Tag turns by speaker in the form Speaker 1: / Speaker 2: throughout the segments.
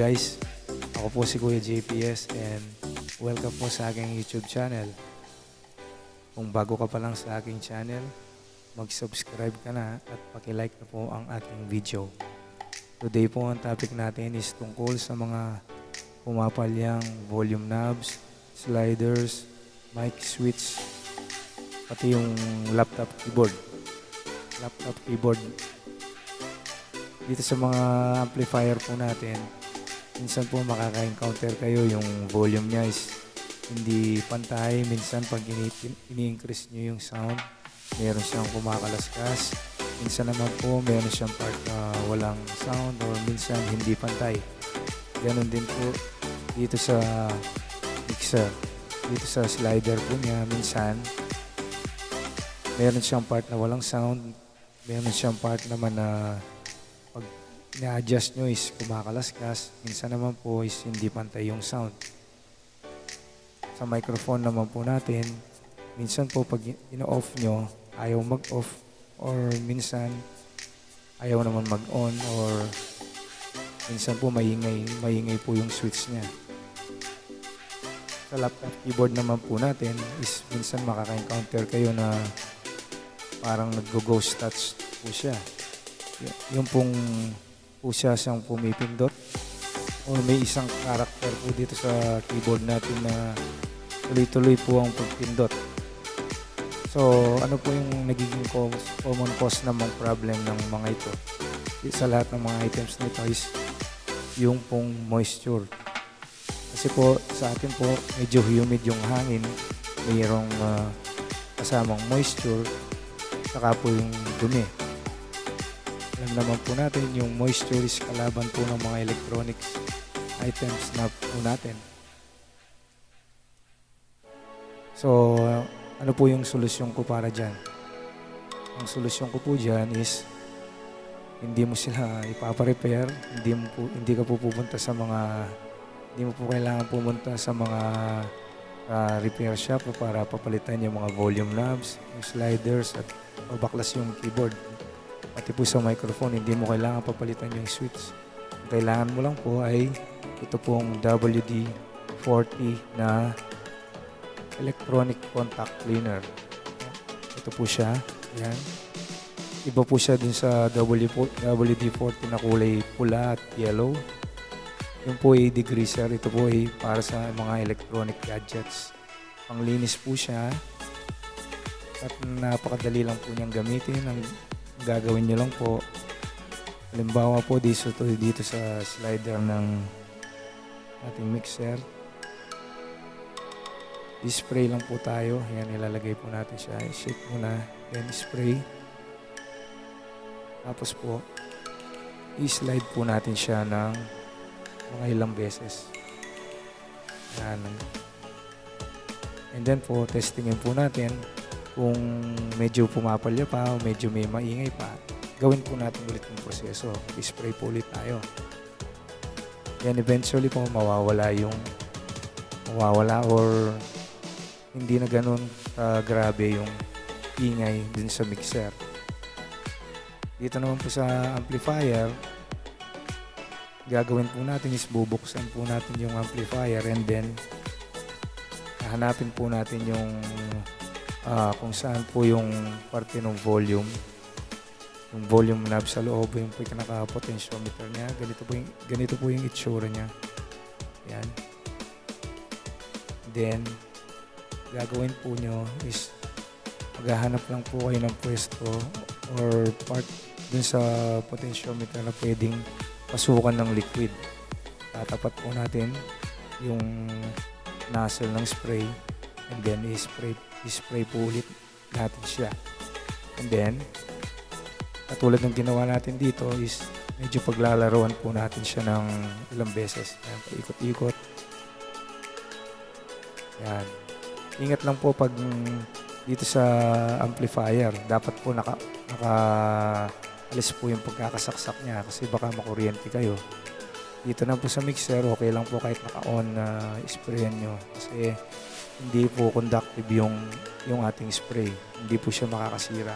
Speaker 1: guys, ako po si Kuya JPS and welcome po sa aking YouTube channel. Kung bago ka pa lang sa aking channel, mag-subscribe ka na at paki-like na po ang aking video. Today po ang topic natin is tungkol sa mga pumapalyang volume knobs, sliders, mic switch, pati yung laptop keyboard. Dito sa mga amplifier po natin, minsan po makaka-encounter kayo yung volume niya is hindi pantay. Minsan pag ini-increase nyo yung sound, meron siyang kumakalaskas. Minsan naman po meron siyang part na walang sound or minsan hindi pantay. Ganon din po dito sa mixer. Dito sa slider po niya, minsan meron siyang part na walang sound. Meron siyang part naman na pag ina-adjust nyo is kumakalaskas. Minsan naman po is hindi pantay yung sound. Sa microphone naman po natin, minsan po pag ino-off nyo, ayaw mag-off or minsan ayaw naman mag-on or minsan po maingay po yung switch niya. Sa laptop keyboard naman po natin is minsan makaka-encounter kayo na parang nag-ghost touch po siya. Yung pong po siya siyang pumipindot or may isang character po dito sa keyboard natin na tuloy-tuloy po ang pagpindot. So, ano po yung nagiging common cause namang problem ng mga ito? Sa lahat ng mga items na ito is yung pong moisture. Kasi po sa atin po medyo humid yung hangin, mayroong kasamang moisture, saka po yung dumi. Alam naman po natin yung moisture is kalaban po ng mga electronics items na po natin. So, ano po yung solusyon ko para dyan? Ang solusyon ko po dyan is hindi mo sila ipapa-repair, hindi ka po pupunta sa mga, hindi mo po kailangan pumunta sa mga repair shop para papalitan yung mga volume knobs, yung sliders at babaklas yung keyboard. Pati po sa microphone, hindi mo kailangan papalitan yung switch. Ang kailangan mo lang po ay ito pong WD-40 na electronic contact cleaner. Ito po siya. Ayan. Iba po siya dun sa WD-40 na kulay pula at yellow. Yung po ay degreaser. Ito po ay para sa mga electronic gadgets. Panglinis po siya. At napakadali lang po niyang gamitin. Ang gagawin niyo lang po, halimbawa po dito sa slider ng ating mixer. I-spray lang po tayo. Ayan, ilalagay po natin siya. I-shake muna. Then spray. Tapos po, i-slide po natin siya ng mga ilang beses. Ayan. And then po, testingin po natin kung medyo pumapalya pa o medyo may maingay pa. Gawin po natin ulit yung proseso. I-spray po ulit tayo. Then eventually po mawawala or hindi na ganun grabe yung ingay din sa mixer. Dito naman po sa amplifier, gagawin po natin is bubuksan po natin yung amplifier and then hahanapin po natin yung kung saan po yung parte ng volume. Yung volume knob sa loob, yung pinaka-potentiometer niya. Ganito po yung itsura niya. Yan. Then, gagawin po nyo is maghahanap lang po kayo ng pwesto or part dun sa potentiometer na pwedeng pasukan ng liquid. Tatapat po natin yung nozzle ng spray and then i-spray po ulit natin siya. And then, katulad ng ginawa natin dito is medyo paglalaroan po natin siya ng ilang beses. Ayan, paikot-ikot. Yan. Ingat lang po pag dito sa amplifier, dapat po naka-alis po yung pagkakasaksak niya kasi baka makuryente kayo. Dito na po sa mixer, okay lang po kahit naka-on na sprayan nyo kasi hindi po conductive yung ating spray. Hindi po siya makakasira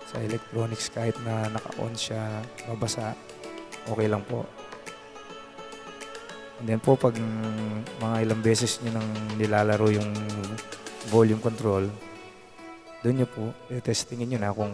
Speaker 1: sa electronics kahit na naka-on siya, mabasa, okay lang po. And then po, pag mga ilang beses nyo nang nilalaro yung volume control, doon nyo po, testingin nyo na kung